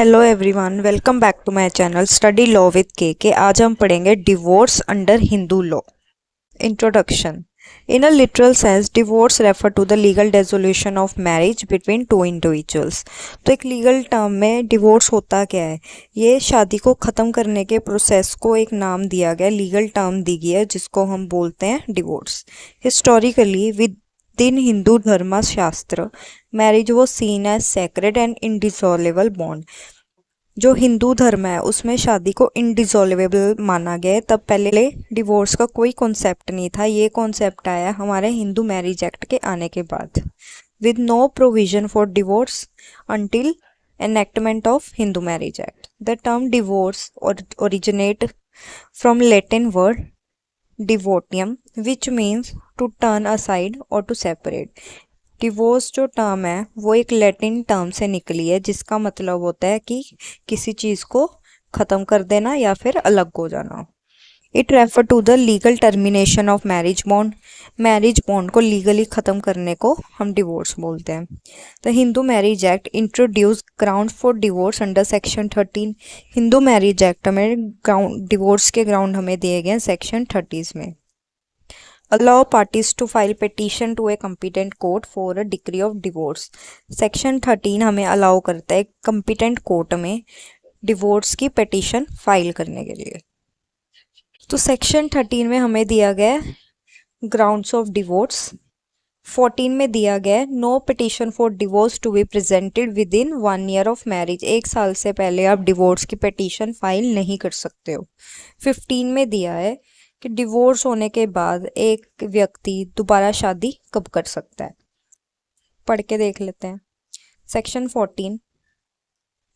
Hello everyone, welcome back to my channel study law with K. आज हम पढ़ेंगे divorce under Hindu law. Introduction. In a literal sense divorce refer to the legal dissolution of marriage between two individuals. तो एक legal term में divorce होता क्या है? ये शादी को ख़त्म करने के प्रोसेस को एक नाम दिया गया, लीगल टर्म दी गई है जिसको हम बोलते हैं divorce. Historically within Hindu Dharmashastra marriage was seen as sacred and indissoluble bond. जो हिंदू धर्म है उसमें शादी को इनडिसॉल्वेबल माना गया है। तब पहले डिवोर्स का कोई कॉन्सेप्ट नहीं था, ये कॉन्सेप्ट आया हमारे हिंदू मैरिज एक्ट के आने के बाद। With no provision for divorce until enactment of Hindu Marriage Act. The term divorce originate from Latin word divortium, which means to turn aside or to separate. Divorce जो term है वो एक Latin term से निकली है जिसका मतलब होता है कि किसी चीज़ को ख़त्म कर देना या फिर अलग हो जाना। It refer to the legal termination of marriage bond को लीगली ख़त्म करने को हम डिवोर्स बोलते हैं। The Hindu Marriage Act introduce ground for divorce under section 13। Hindu Marriage Act में डिवोर्स के ग्राउंड हमें दिए गए सेक्शन 30 में। Allow parties to file petition to a competent court for a decree of divorce. Section 13 हमें अलाउ करता है competent कोर्ट में डिवोर्स की petition फाइल करने के लिए। तो सेक्शन 13 में हमें दिया गया ग्राउंड्स ऑफ डिवोर्स। 14 में दिया गया no petition for divorce to be presented within 1 year of marriage. 1 साल से पहले आप डिवोर्स की पिटिशन फाइल नहीं कर सकते हो। 15 में दिया है कि डिवोर्स होने के बाद एक व्यक्ति दोबारा शादी कब कर सकता है। पढ़ के देख लेते हैं। Section 14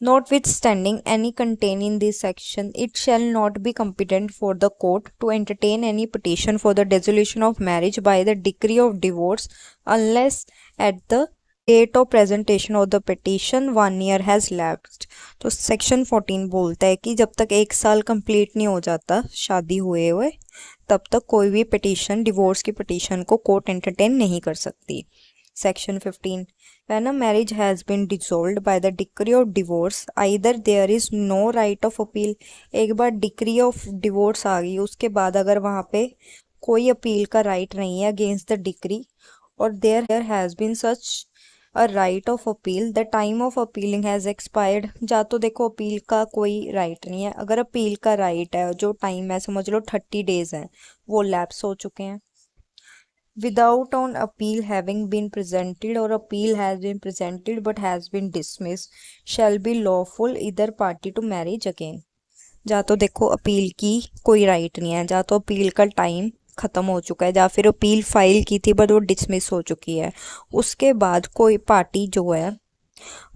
Notwithstanding any contained in this section, it shall not be competent for the court to entertain any petition for the dissolution of marriage by the decree of divorce unless at the date of presentation of the petition 1 year has lapsed। तो section 14 बोलता है कि जब तक 1 साल complete नहीं हो जाता शादी हुए तब तक कोई भी पिटीशन, डिवोर्स की पिटीशन को कोर्ट एंटरटेन नहीं कर सकती। Section 15 When a marriage has been dissolved by the decree of divorce, either there is no right of appeal। एक बार डिक्री ऑफ डिवोर्स आ गई उसके बाद अगर वहाँ पे कोई अपील का राइट नहीं है अगेंस्ट द डिक्री, और there has been such a right of appeal, the time of appealing has expired. जा तो देखो अपील का कोई राइट नहीं है, अगर अपील का राइट है जो टाइम है समझ लो 30 डेज है वो लैप्स हो चुके हैं। Without on appeal having been presented or appeal has been presented but has been dismissed shall be lawful either party to marriage again। जा तो देखो अपील की कोई राइट नहीं है, जा तो अपील का टाइम ख़त्म हो चुका है, या फिर अपील फाइल की थी बट वो डिसमिस हो चुकी है, उसके बाद कोई पार्टी जो है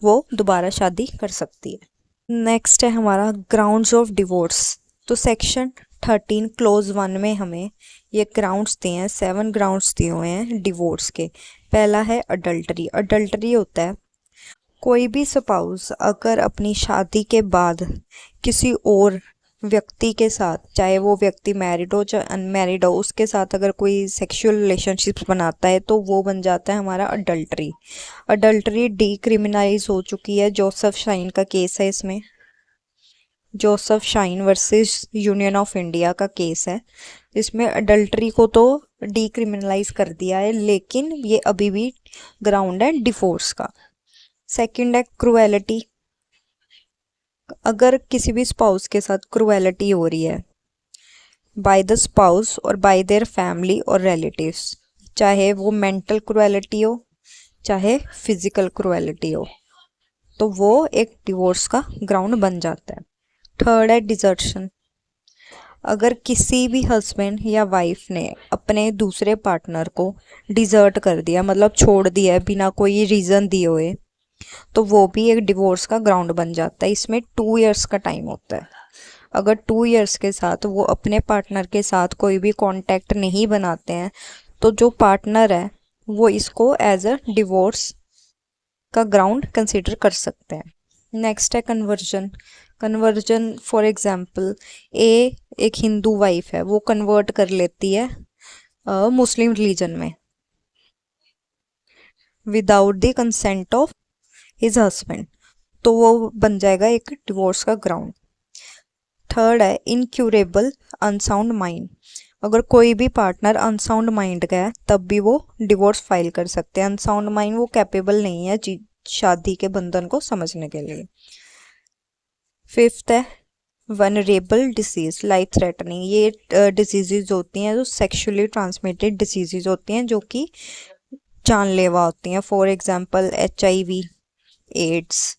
वो दोबारा शादी कर सकती है। नेक्स्ट है हमारा ग्राउंड्स ऑफ डिवोर्स। तो सेक्शन 13 क्लोज 1 में हमें ये ग्राउंड्स दिए हैं, 7 ग्राउंड्स दिए हुए हैं डिवोर्स के। पहला है अडल्टरी। अडल्टरी होता है कोई भी स्पाउस अगर अपनी शादी के बाद किसी और व्यक्ति के साथ, चाहे वो व्यक्ति मैरिड हो चाहे अनमैरिड हो, उसके साथ अगर कोई सेक्सुअल रिलेशनशिप बनाता है तो वो बन जाता है हमारा अडल्टरी। अडल्टरी डीक्रिमिनलाइज हो चुकी है, जोसेफ शाइन का केस है इसमें। Joseph Shine versus Union of India का केस है, इसमें अडल्टरी को तो डीक्रिमिनलाइज कर दिया है लेकिन ये अभी भी ग्राउंड है डिवोर्स का। सेकंड है क्रुएलिटी। अगर किसी भी स्पाउस के साथ क्रुएलिटी हो रही है बाय द स्पाउस और बाय देयर फैमिली और रिलेटिव्स, चाहे वो मेंटल क्रुएलिटी हो चाहे फिजिकल क्रुएलिटी हो, तो वो एक डिवोर्स का ग्राउंड बन जाता है। थर्ड है डिजर्शन। अगर किसी भी हस्बैंड या वाइफ ने अपने दूसरे पार्टनर को डिजर्ट कर दिया, मतलब छोड़ दिया है बिना कोई रीज़न दिए हुए, तो वो भी एक डिवोर्स का ग्राउंड बन जाता है। इसमें 2 इयर्स का टाइम होता है। अगर 2 इयर्स के साथ वो अपने पार्टनर के साथ कोई भी कांटेक्ट नहीं बनाते हैं तो जो पार्टनर है वो इसको एज अ डिवोर्स का ग्राउंड कंसिडर कर सकते हैं। नेक्स्ट है कन्वर्जन। कन्वर्जन फॉर एग्जांपल एक हिंदू वाइफ है, वो कन्वर्ट कर लेती है मुस्लिम रिलीजन में without the consent of his husband, तो वो बन जाएगा एक डिवोर्स का ग्राउंड। थर्ड है इनक्यूरेबल अनसाउंड माइंड। अगर कोई भी पार्टनर अनसाउंड माइंड का है तब भी वो डिवोर्स फाइल कर सकते हैं। अनसाउंड माइंड, वो कैपेबल नहीं है शादी के बंधन को समझने के लिए। फिफ्थ है वनरेबल डिसीज, लाइफ थ्रेटनिंग। ये डिजीजेज होती हैं जो सेक्सुअली ट्रांसमिटेड डिसीजेज होती हैं जो कि जानलेवा होती हैं। For example HIV, AIDS.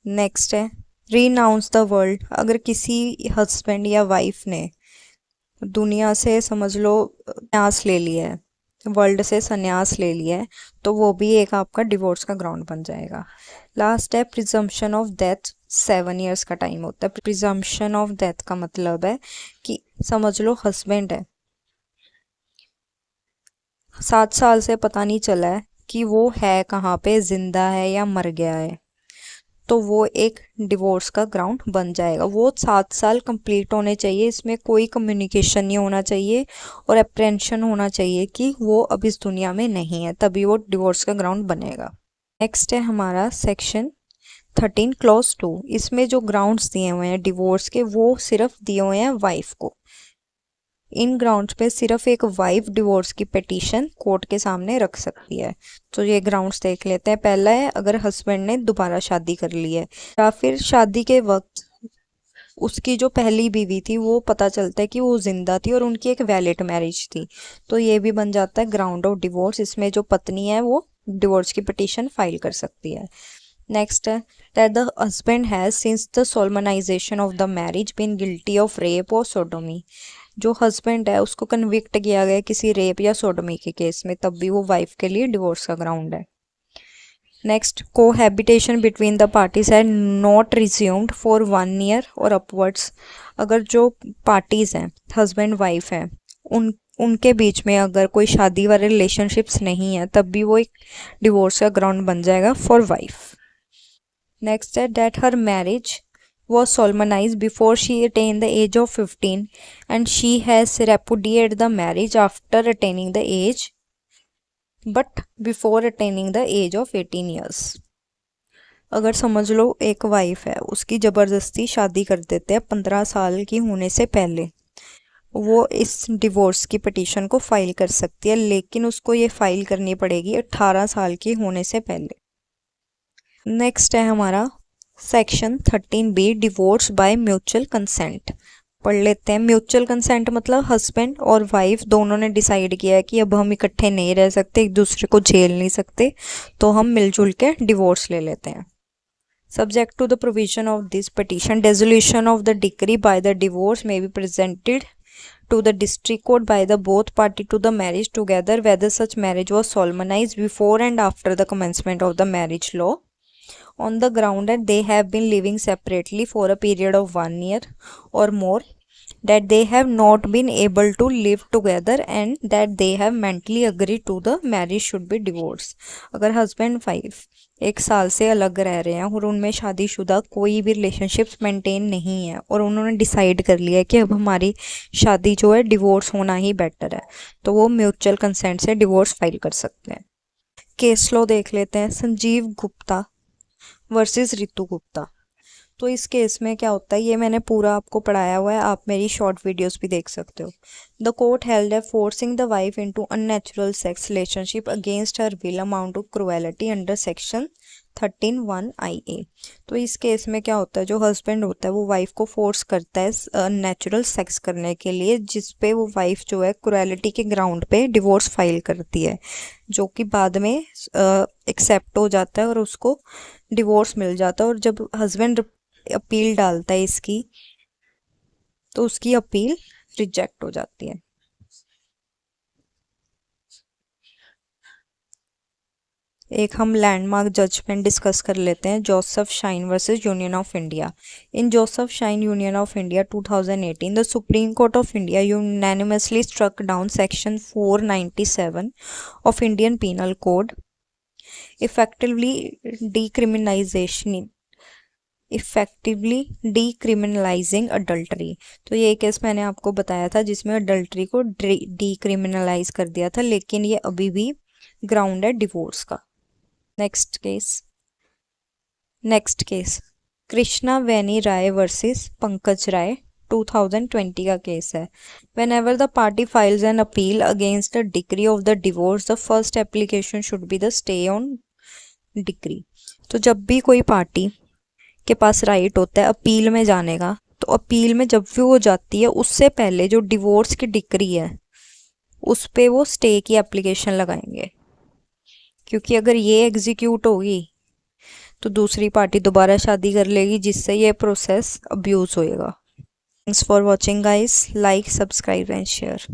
Next है रीनाउंस द वर्ल्ड। अगर किसी हस्बैंड या वाइफ ने दुनिया से समझ लो संन्यास ले लिया है, वर्ल्ड से संन्यास ले लिया है, तो वो भी एक आपका डिवोर्स का ग्राउंड बन जाएगा। लास्ट है प्रिजम्पशन ऑफ डेथ। 7 इयर्स का टाइम होता है। प्रिजम्पशन ऑफ डेथ का मतलब है कि समझ लो हस्बैंड है, 7 साल से पता नहीं चला है कि वो है कहाँ पे, जिंदा है या मर गया है, तो वो एक डिवोर्स का ग्राउंड बन जाएगा। वो 7 साल कंप्लीट होने चाहिए, इसमें कोई कम्युनिकेशन नहीं होना चाहिए और अप्रेंशन होना चाहिए कि वो अब इस दुनिया में नहीं है, तभी वो डिवोर्स का ग्राउंड बनेगा। नेक्स्ट है हमारा सेक्शन 13 क्लॉज 2। इसमें जो ग्राउंड्स दिए हुए हैं डिवोर्स के वो सिर्फ दिए हुए हैं वाइफ को। इन ग्राउंड्स पे सिर्फ एक वाइफ डिवोर्स की पिटीशन कोर्ट के सामने रख सकती है। तो ये ग्राउंड्स देख लेते हैं। पहला है अगर हस्बैंड ने दोबारा शादी कर ली है या फिर शादी के वक्त उसकी जो पहली बीवी थी वो पता चलता है कि वो जिंदा थी और उनकी एक वैलिड मैरिज थी, तो ये भी बन जाता है ग्राउंड ऑफ डिवोर्स। इसमें जो पत्नी है वो डिवोर्स की पिटीशन फाइल कर सकती है। नेक्स्ट है that the husband has since the solemnization of the marriage been guilty of rape or sodomy। जो हस्बैंड है उसको कन्विक्ट किया गया किसी रेप या सोडोमी के केस में, तब भी वो वाइफ के लिए डिवोर्स का ग्राउंड है। Next cohabitation between the parties है नॉट रिज्यूम्ड फॉर 1 ईयर और अपवर्ड्स। अगर जो पार्टीज हैं हस्बैंड वाइफ हैं उनके बीच में अगर कोई शादी वाले रिलेशनशिप्स नहीं है तब भी वो एक डिवोर्स का ग्राउंड बन जाएगा फॉर वाइफ। नेक्स्ट है that her marriage was solemnized before she attained the age of 15 and she has repudiated the marriage after attaining the age but before attaining the age of 18 years। अगर समझ लो एक wife है उसकी ज़बरदस्ती शादी कर देते हैं 15 साल की होने से पहले, वो इस डिवोर्स की पिटीशन को फाइल कर सकती है, लेकिन उसको ये फाइल करनी पड़ेगी 18 साल की होने से पहले। नेक्स्ट है हमारा section 13B divorce by mutual consent. पढ़ लेते हैं। म्यूचुअल कंसेंट मतलब हस्बैंड और वाइफ दोनों ने डिसाइड किया है कि अब हम इकट्ठे नहीं रह सकते, एक दूसरे को झेल नहीं सकते, तो हम मिलजुल के डिवोर्स ले लेते हैं। Subject to the provision of this petition dissolution of the decree by the divorce may be presented to the district court by the both party to the marriage together whether such marriage was solemnized before and after the commencement of the marriage law on the ground that they have been living separately for a period of 1 year or more, that they have not been able to live together and that they have mentally agreed to the marriage should be divorced। अगर husband wife 1 साल से अलग रह रहे हैं और उनमें शादीशुदा कोई भी रिलेशनशिप्स मेंटेन नहीं है और उन्होंने डिसाइड कर लिया है कि अब हमारी शादी जो है डिवोर्स होना ही बेटर है, तो वो म्यूचुअल कंसेंट से डिवोर्स फाइल कर सकते हैं। केस लॉ देख लेते हैं। संजीव गुप्ता वर्सेस रितु गुप्ता। तो इस केस में क्या होता है ये मैंने पूरा आपको पढ़ाया हुआ है, आप मेरी शॉर्ट वीडियोस भी देख सकते हो। द कोर्ट हेल्ड है forcing the wife into unnatural sex relationship against her will amount of cruelty under section 13(1) IA। तो इस केस में क्या होता है जो हस्बैंड होता है वो वाइफ को फोर्स करता है नेचुरल सेक्स करने के लिए, जिस पे वो वाइफ जो है क्रुएलिटी के ग्राउंड पे डिवोर्स फाइल करती है, जो कि बाद में एक्सेप्ट हो जाता है और उसको डिवोर्स मिल जाता है। और जब हस्बैंड अपील डालता है इसकी तो उसकी अपील रिजेक्ट हो जाती है। एक हम लैंडमार्क जजमेंट डिस्कस कर लेते हैं। Joseph Shine versus Union of India. In Joseph Shine Union of India 2018 the Supreme Court of India unanimously struck down section 497 of Indian Penal Code effectively decriminalising adultery. तो ये case मैंने आपको बताया था जिसमें अडल्टरी को डीक्रिमिनलाइज कर दिया था, लेकिन ये अभी भी ग्राउंड है डिवोर्स का। Next case next case, Krishna Veni Rai versus Pankaj Rai 2020 का केस है। Whenever the party files an appeal against the decree of the divorce the first application should be the stay on decree. तो जब भी कोई पार्टी के पास right होता है अपील में जाने का, तो अपील में जब भी वो जाती है उससे पहले जो डिवोर्स की डिक्री है उस पे वो स्टे की एप्लीकेशन लगाएंगे, क्योंकि अगर ये एग्जीक्यूट होगी तो दूसरी पार्टी दोबारा शादी कर लेगी, जिससे ये प्रोसेस अब्यूज होएगा। Thanks for watching guys, like subscribe and share.